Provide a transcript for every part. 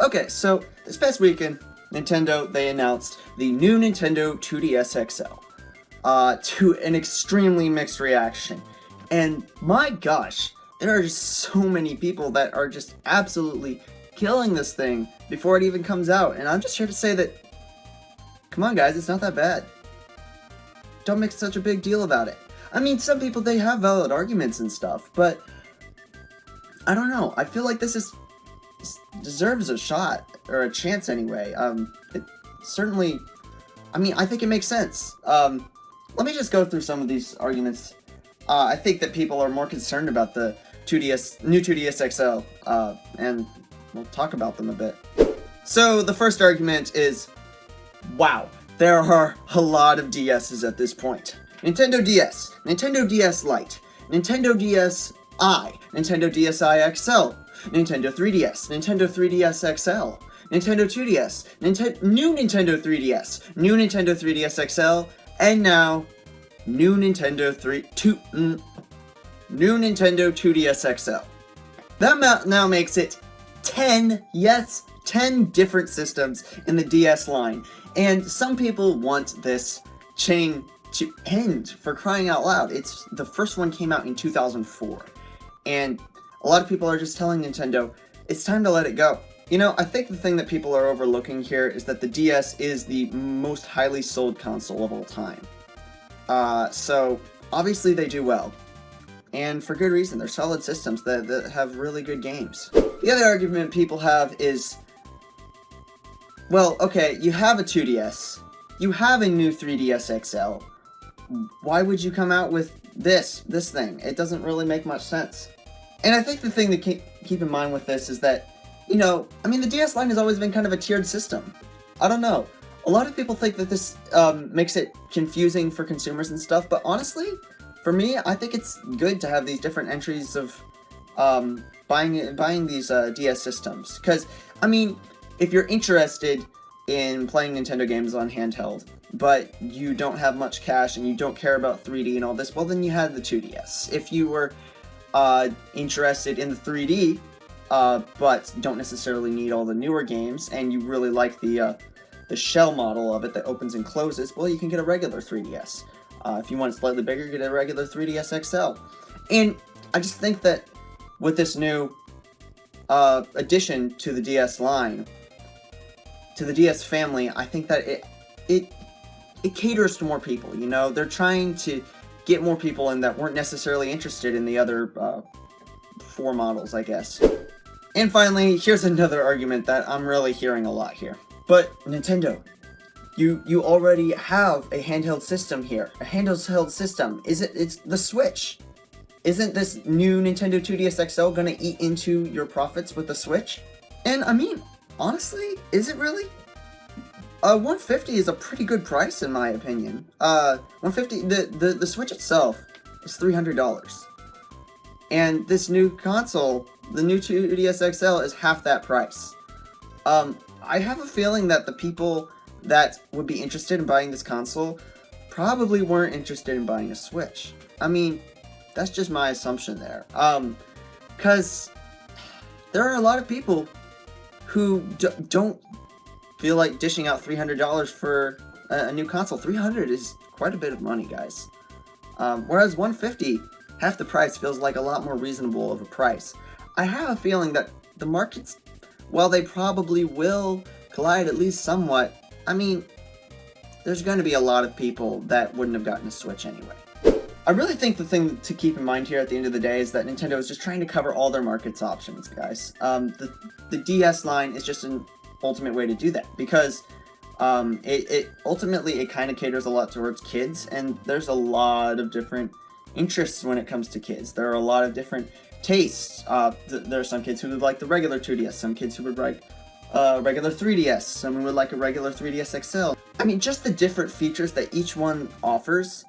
Okay, so this past weekend, Nintendo, they announced the new Nintendo 2DS XL to an extremely mixed reaction. And my gosh, there are just so many people that are just absolutely killing this thing before it even comes out. And I'm just here to say that, come on guys, it's not that bad. Don't make such a big deal about it. I mean, some people, they have valid arguments and stuff, but I don't know. I feel like this deserves a shot, or a chance anyway. It certainly, I mean, I think it makes sense. Let me just go through some of these arguments. I think that people are more concerned about the new 2DS XL, and we'll talk about them a bit. So, the first argument is, wow, there are a lot of DSs at this point. Nintendo DS, Nintendo DS Lite, Nintendo DSi, Nintendo DSi XL, Nintendo 3DS, Nintendo 3DS XL, Nintendo 2DS, new Nintendo 3DS, new Nintendo 3DS XL, and now new Nintendo 2DS XL. That now makes it 10, yes, 10 different systems in the DS line, and some people want this chain to end, for crying out loud. The first one came out in 2004, and a lot of people are just telling Nintendo, it's time to let it go. You know, I think the thing that people are overlooking here is that the DS is the most highly sold console of all time. So, obviously they do well. And for good reason, they're solid systems that have really good games. The other argument people have is, well, okay, you have a 2DS, you have a new 3DS XL, why would you come out with this thing? It doesn't really make much sense. And I think the thing to keep in mind with this is that, you know, I mean, the DS line has always been kind of a tiered system. I don't know. A lot of people think that this makes it confusing for consumers and stuff, but honestly, for me, I think it's good to have these different entries of buying these DS systems. Because, I mean, if you're interested in playing Nintendo games on handheld, but you don't have much cash and you don't care about 3D and all this, well, then you have the 2DS. If you were interested in the 3D, but don't necessarily need all the newer games, and you really like the shell model of it that opens and closes, well, you can get a regular 3DS. If you want it slightly bigger, get a regular 3DS XL. And I just think that with this new addition to the DS line, to the DS family, I think that it caters to more people, you know? They're trying to get more people in that weren't necessarily interested in the other 4 models, I guess. And finally, here's another argument that I'm really hearing a lot here. But Nintendo, you already have a handheld system here. A handheld system. It's the Switch. Isn't this new Nintendo 2DS XL gonna eat into your profits with the Switch? And I mean, honestly, is it really? $150 is a pretty good price in my opinion. $150, the Switch itself is $300. And this new console, the new 2DS XL, is half that price. I have a feeling that the people that would be interested in buying this console probably weren't interested in buying a Switch. I mean, that's just my assumption there. Because there are a lot of people who don't feel like dishing out $300 for a new console. $300 is quite a bit of money, guys. Whereas $150, half the price, feels like a lot more reasonable of a price. I have a feeling that the markets, while they probably will collide at least somewhat, I mean, there's going to be a lot of people that wouldn't have gotten a Switch anyway. I really think the thing to keep in mind here at the end of the day is that Nintendo is just trying to cover all their markets options, guys. The DS line is just an ultimate way to do that, because it ultimately kind of caters a lot towards kids, and there's a lot of different interests when it comes to kids. There are a lot of different tastes. There are some kids who would like the regular 2DS, some kids who would like regular 3DS, some would like a regular 3DS XL. I mean, just the different features that each one offers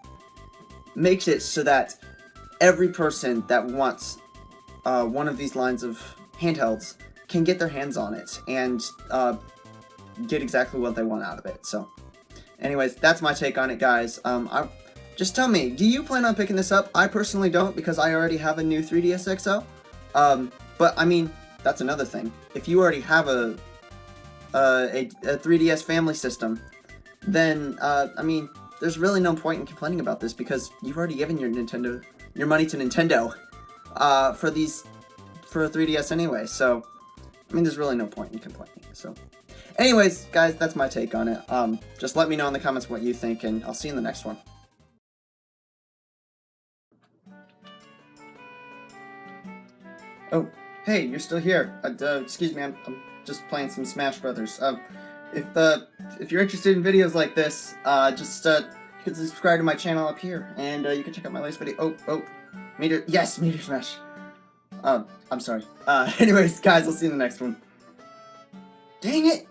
makes it so that every person that wants one of these lines of handhelds can get their hands on it and get exactly what they want out of it. So anyways, that's my take on it, guys. just tell me, do you plan on picking this up? I personally don't, because I already have a new 3DS XL. But I mean, that's another thing. If you already have a 3DS family system, then I mean, there's really no point in complaining about this, because you've already given your money to Nintendo for a 3DS anyway. So I mean, there's really no point in complaining. So anyways, guys, that's my take on it. Just let me know in the comments what you think, and I'll see you in the next one. Oh, hey, you're still here. Excuse me, I'm just playing some Smash Brothers. If you're interested in videos like this, you can subscribe to my channel up here, and you can check out my latest video. Meteor Smash. I'm sorry. Anyways, guys, I'll see you in the next one. Dang it!